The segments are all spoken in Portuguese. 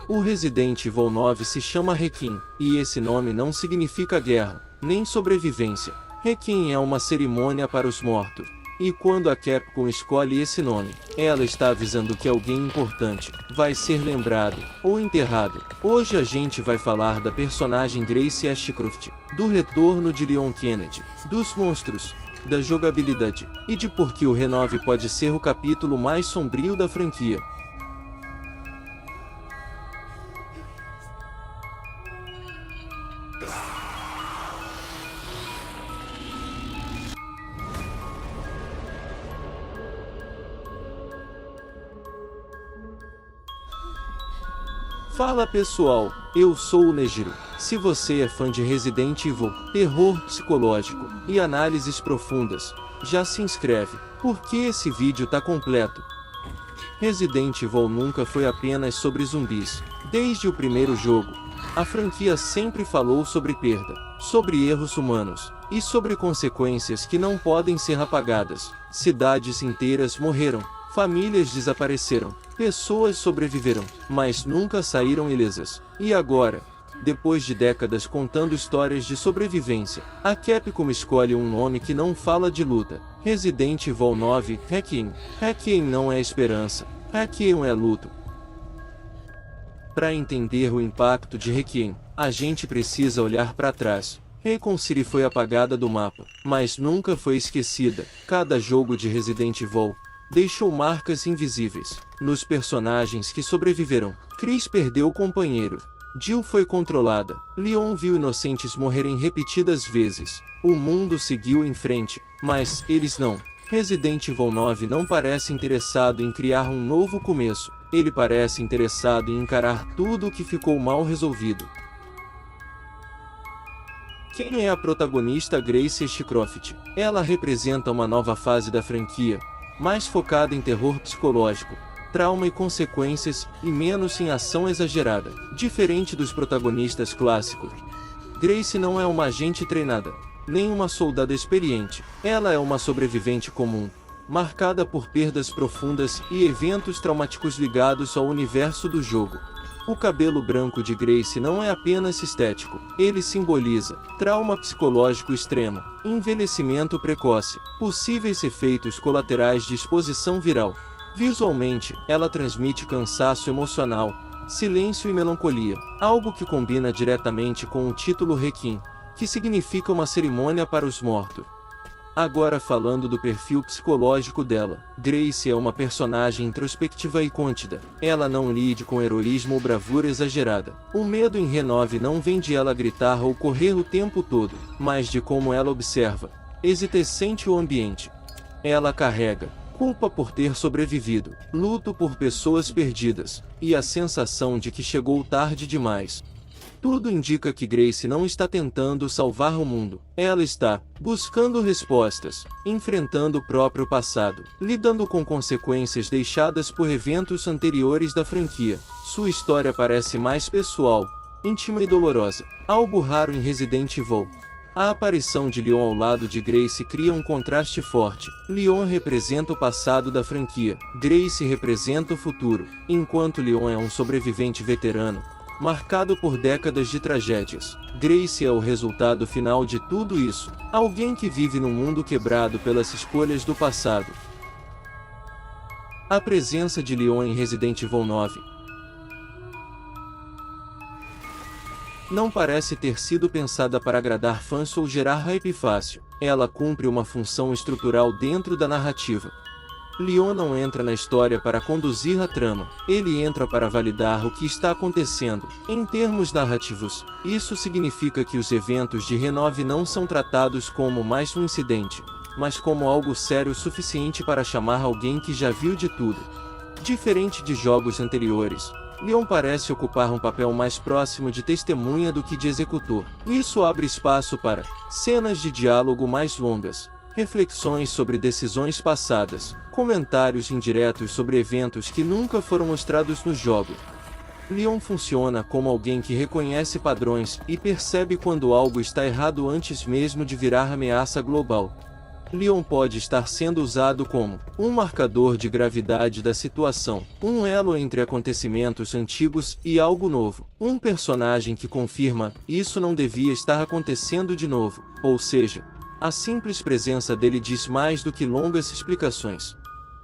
O Resident Evil 9 se chama Requiem, e esse nome não significa guerra, nem sobrevivência. Requiem é uma cerimônia para os mortos. E quando a Capcom escolhe esse nome, ela está avisando que alguém importante vai ser lembrado ou enterrado. Hoje a gente vai falar da personagem Grace Ashcroft, do retorno de Leon Kennedy, dos monstros, da jogabilidade, e de por que o Re9 pode ser o capítulo mais sombrio da franquia. Fala pessoal, eu sou o Nejiro. Se você é fã de Resident Evil, terror psicológico e análises profundas, já se inscreve, porque esse vídeo tá completo. Resident Evil nunca foi apenas sobre zumbis. Desde o primeiro jogo, a franquia sempre falou sobre perda, sobre erros humanos, e sobre consequências que não podem ser apagadas. Cidades inteiras morreram, famílias desapareceram, pessoas sobreviveram, mas nunca saíram ilesas. E agora, depois de décadas contando histórias de sobrevivência, a Capcom escolhe um nome que não fala de luta. Resident Evil 9, Requiem. Requiem não é esperança, Requiem é luto. Para entender o impacto de Requiem, a gente precisa olhar para trás. Raccoon City foi apagada do mapa, mas nunca foi esquecida. Cada jogo de Resident Evil deixou marcas invisíveis nos personagens que sobreviveram. Chris perdeu o companheiro. Jill foi controlada. Leon viu inocentes morrerem repetidas vezes. O mundo seguiu em frente, mas eles não. Resident Evil 9 não parece interessado em criar um novo começo. Ele parece interessado em encarar tudo o que ficou mal resolvido. Quem é a protagonista Grace Ashcroft? Ela representa uma nova fase da franquia, mais focada em terror psicológico, trauma e consequências, e menos em ação exagerada. Diferente dos protagonistas clássicos, Grace não é uma agente treinada, nem uma soldada experiente. Ela é uma sobrevivente comum, marcada por perdas profundas e eventos traumáticos ligados ao universo do jogo. O cabelo branco de Grace não é apenas estético, ele simboliza trauma psicológico extremo, envelhecimento precoce, possíveis efeitos colaterais de exposição viral. Visualmente, ela transmite cansaço emocional, silêncio e melancolia, algo que combina diretamente com o título Requiem, que significa uma cerimônia para os mortos. Agora falando do perfil psicológico dela, Grace é uma personagem introspectiva e contida. Ela não lide com heroísmo ou bravura exagerada. O medo em Re9 não vem de ela gritar ou correr o tempo todo, mas de como ela observa, hesita e sente o ambiente. Ela carrega culpa por ter sobrevivido, luto por pessoas perdidas, e a sensação de que chegou tarde demais. Tudo indica que Grace não está tentando salvar o mundo. Ela está buscando respostas, enfrentando o próprio passado, lidando com consequências deixadas por eventos anteriores da franquia. Sua história parece mais pessoal, íntima e dolorosa, algo raro em Resident Evil. A aparição de Leon ao lado de Grace cria um contraste forte. Leon representa o passado da franquia, Grace representa o futuro. Enquanto Leon é um sobrevivente veterano, marcado por décadas de tragédias, Grace é o resultado final de tudo isso. Alguém que vive num mundo quebrado pelas escolhas do passado. A presença de Leon em Resident Evil 9 não parece ter sido pensada para agradar fãs ou gerar hype fácil. Ela cumpre uma função estrutural dentro da narrativa. Leon não entra na história para conduzir a trama, ele entra para validar o que está acontecendo. Em termos narrativos, isso significa que os eventos de Re9 não são tratados como mais um incidente, mas como algo sério o suficiente para chamar alguém que já viu de tudo. Diferente de jogos anteriores, Leon parece ocupar um papel mais próximo de testemunha do que de executor. Isso abre espaço para cenas de diálogo mais longas, reflexões sobre decisões passadas, comentários indiretos sobre eventos que nunca foram mostrados no jogo. Leon funciona como alguém que reconhece padrões e percebe quando algo está errado antes mesmo de virar ameaça global. Leon pode estar sendo usado como um marcador de gravidade da situação, um elo entre acontecimentos antigos e algo novo, um personagem que confirma isso não devia estar acontecendo de novo, ou seja, a simples presença dele diz mais do que longas explicações.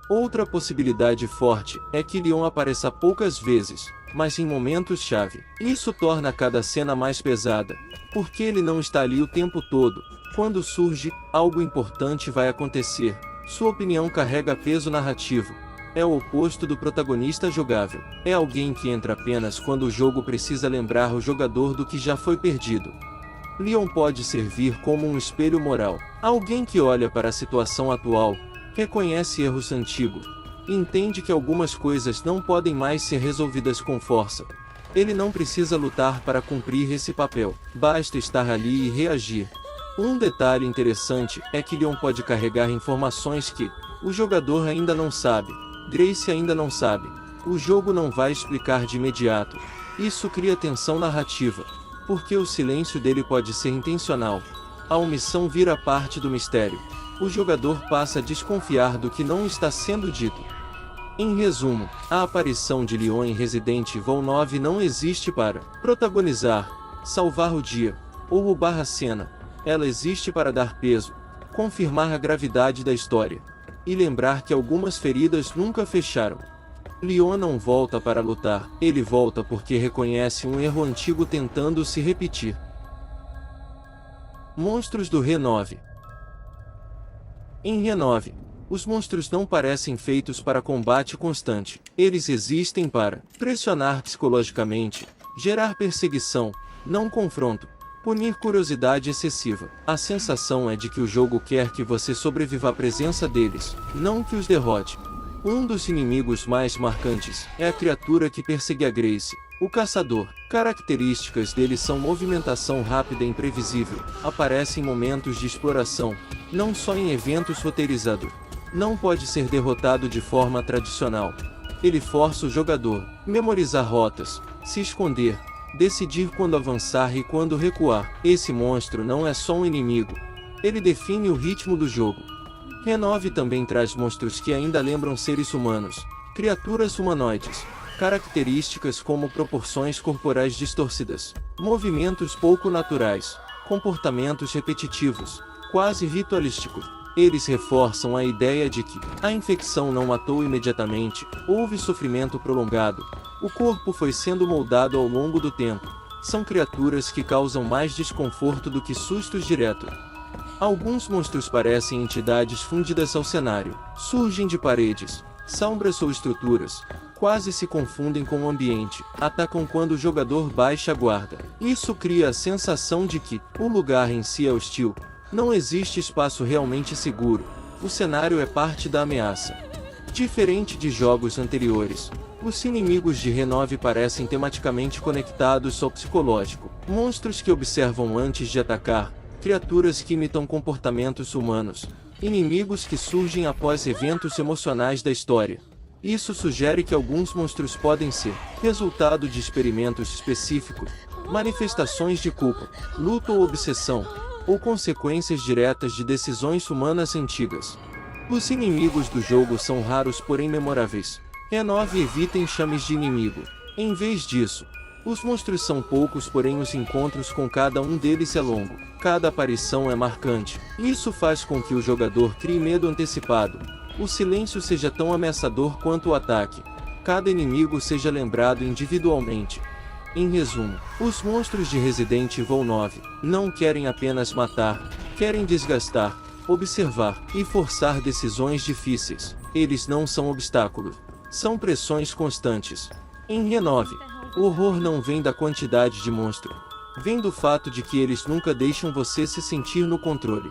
Outra possibilidade forte é que Leon apareça poucas vezes, mas em momentos-chave. Isso torna cada cena mais pesada, porque ele não está ali o tempo todo. Quando surge, algo importante vai acontecer. Sua opinião carrega peso narrativo. É o oposto do protagonista jogável. É alguém que entra apenas quando o jogo precisa lembrar o jogador do que já foi perdido. Leon pode servir como um espelho moral. Alguém que olha para a situação atual, reconhece erros antigos, e entende que algumas coisas não podem mais ser resolvidas com força. Ele não precisa lutar para cumprir esse papel, basta estar ali e reagir. Um detalhe interessante é que Leon pode carregar informações que o jogador ainda não sabe, Grace ainda não sabe. O jogo não vai explicar de imediato. Isso cria tensão narrativa, porque o silêncio dele pode ser intencional. A omissão vira parte do mistério. O jogador passa a desconfiar do que não está sendo dito. Em resumo, a aparição de Leon em Resident Evil 9 não existe para protagonizar, salvar o dia, ou roubar a cena. Ela existe para dar peso, confirmar a gravidade da história, e lembrar que algumas feridas nunca fecharam. Leon não volta para lutar, ele volta porque reconhece um erro antigo tentando se repetir. Monstros do Re9. Em Re9, os monstros não parecem feitos para combate constante. Eles existem para pressionar psicologicamente, gerar perseguição, não confronto, punir curiosidade excessiva. A sensação é de que o jogo quer que você sobreviva à presença deles, não que os derrote. Um dos inimigos mais marcantes é a criatura que persegue a Grace, o caçador. Características dele são movimentação rápida e imprevisível, aparece em momentos de exploração, não só em eventos roteirizados. Não pode ser derrotado de forma tradicional. Ele força o jogador a memorizar rotas, se esconder, decidir quando avançar e quando recuar. Esse monstro não é só um inimigo, ele define o ritmo do jogo. Re9 também traz monstros que ainda lembram seres humanos, criaturas humanoides, características como proporções corporais distorcidas, movimentos pouco naturais, comportamentos repetitivos, quase ritualísticos. Eles reforçam a ideia de que a infecção não matou imediatamente, houve sofrimento prolongado, o corpo foi sendo moldado ao longo do tempo. São criaturas que causam mais desconforto do que sustos diretos. Alguns monstros parecem entidades fundidas ao cenário, surgem de paredes, sombras ou estruturas, quase se confundem com o ambiente, atacam quando o jogador baixa a guarda. Isso cria a sensação de que o lugar em si é hostil. Não existe espaço realmente seguro, o cenário é parte da ameaça. Diferente de jogos anteriores, os inimigos de Re9 parecem tematicamente conectados ao psicológico. Monstros que observam antes de atacar, criaturas que imitam comportamentos humanos, inimigos que surgem após eventos emocionais da história. Isso sugere que alguns monstros podem ser resultado de experimentos específicos, manifestações de culpa, luta ou obsessão, ou consequências diretas de decisões humanas antigas. Os inimigos do jogo são raros porém memoráveis. Re9 evita enxames de inimigo. Em vez disso, os monstros são poucos porém os encontros com cada um deles é longo. Cada aparição é marcante. Isso faz com que o jogador crie medo antecipado. O silêncio seja tão ameaçador quanto o ataque. Cada inimigo seja lembrado individualmente. Em resumo, os monstros de Resident Evil 9 não querem apenas matar, querem desgastar, observar e forçar decisões difíceis. Eles não são obstáculos, são pressões constantes. Em Re9, o horror não vem da quantidade de monstro, vem do fato de que eles nunca deixam você se sentir no controle.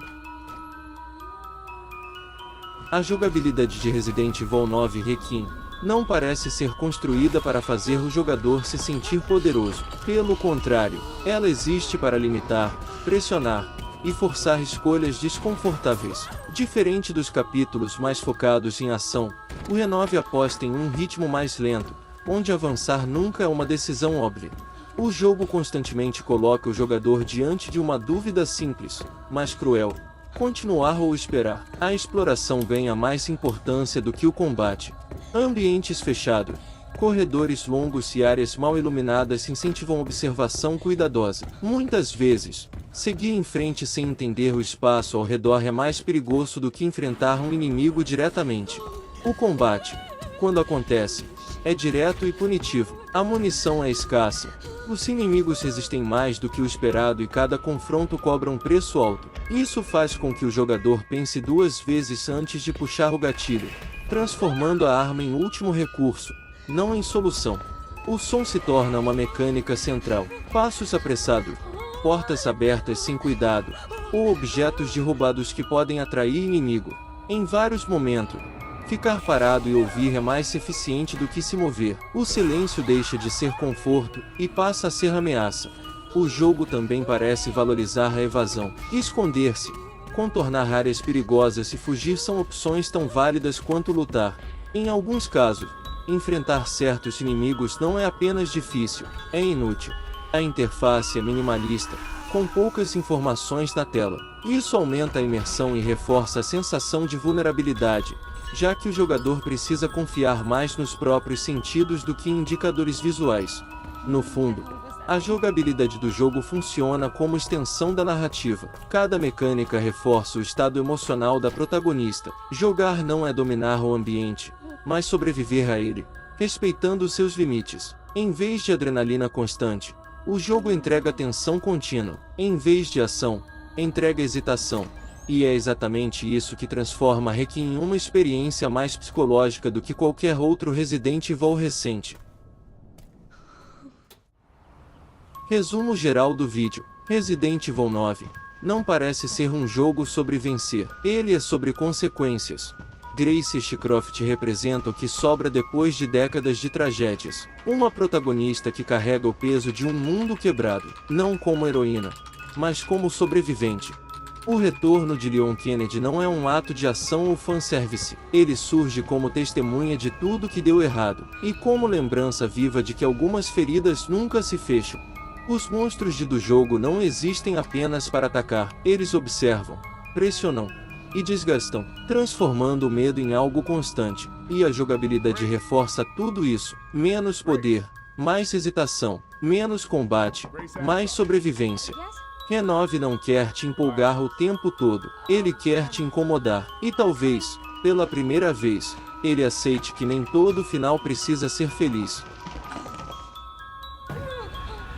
A jogabilidade de Resident Evil 9 Requiem não parece ser construída para fazer o jogador se sentir poderoso. Pelo contrário, ela existe para limitar, pressionar e forçar escolhas desconfortáveis. Diferente dos capítulos mais focados em ação, o Re9 aposta em um ritmo mais lento, onde avançar nunca é uma decisão óbvia. O jogo constantemente coloca o jogador diante de uma dúvida simples, mas cruel. continuar ou esperar. A exploração ganha mais importância do que o combate. Ambientes fechados, corredores longos e áreas mal iluminadas incentivam observação cuidadosa. Muitas vezes, seguir em frente sem entender o espaço ao redor é mais perigoso do que enfrentar um inimigo diretamente. O combate, quando acontece, é direto e punitivo. A munição é escassa. Os inimigos resistem mais do que o esperado e cada confronto cobra um preço alto. Isso faz com que o jogador pense duas vezes antes de puxar o gatilho, transformando a arma em último recurso, não em solução. O som se torna uma mecânica central. Passos apressados, portas abertas sem cuidado, ou objetos derrubados que podem atrair inimigo. Em vários momentos, ficar parado e ouvir é mais eficiente do que se mover. O silêncio deixa de ser conforto e passa a ser ameaça. O jogo também parece valorizar a evasão. Esconder-se, contornar áreas perigosas e fugir são opções tão válidas quanto lutar. Em alguns casos, enfrentar certos inimigos não é apenas difícil, é inútil. A interface é minimalista, com poucas informações na tela. Isso aumenta a imersão e reforça a sensação de vulnerabilidade, já que o jogador precisa confiar mais nos próprios sentidos do que em indicadores visuais. No fundo, a jogabilidade do jogo funciona como extensão da narrativa. Cada mecânica reforça o estado emocional da protagonista. Jogar não é dominar o ambiente, mas sobreviver a ele, respeitando seus limites. Em vez de adrenalina constante, o jogo entrega tensão contínua. Em vez de ação, entrega hesitação. E é exatamente isso que transforma Requiem em uma experiência mais psicológica do que qualquer outro Resident Evil recente. Resumo geral do vídeo. Resident Evil 9 não parece ser um jogo sobre vencer. Ele é sobre consequências. Grace Ashcroft representa o que sobra depois de décadas de tragédias. Uma protagonista que carrega o peso de um mundo quebrado, não como heroína, mas como sobrevivente. O retorno de Leon Kennedy não é um ato de ação ou fanservice. Ele surge como testemunha de tudo que deu errado, e como lembrança viva de que algumas feridas nunca se fecham. Os monstros do jogo não existem apenas para atacar, eles observam, pressionam e desgastam, transformando o medo em algo constante. E a jogabilidade reforça tudo isso. Menos poder, mais hesitação, menos combate, mais sobrevivência. Renove não quer te empolgar o tempo todo, ele quer te incomodar. E talvez, pela primeira vez, ele aceite que nem todo final precisa ser feliz.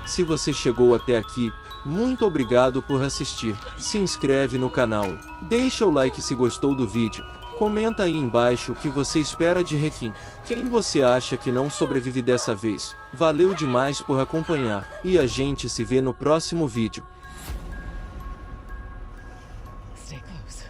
Se você chegou até aqui, muito obrigado por assistir. Se inscreve no canal, deixa o like se gostou do vídeo, comenta aí embaixo o que você espera de Requiem. Quem você acha que não sobrevive dessa vez? Valeu demais por acompanhar, e a gente se vê no próximo vídeo. Stay close.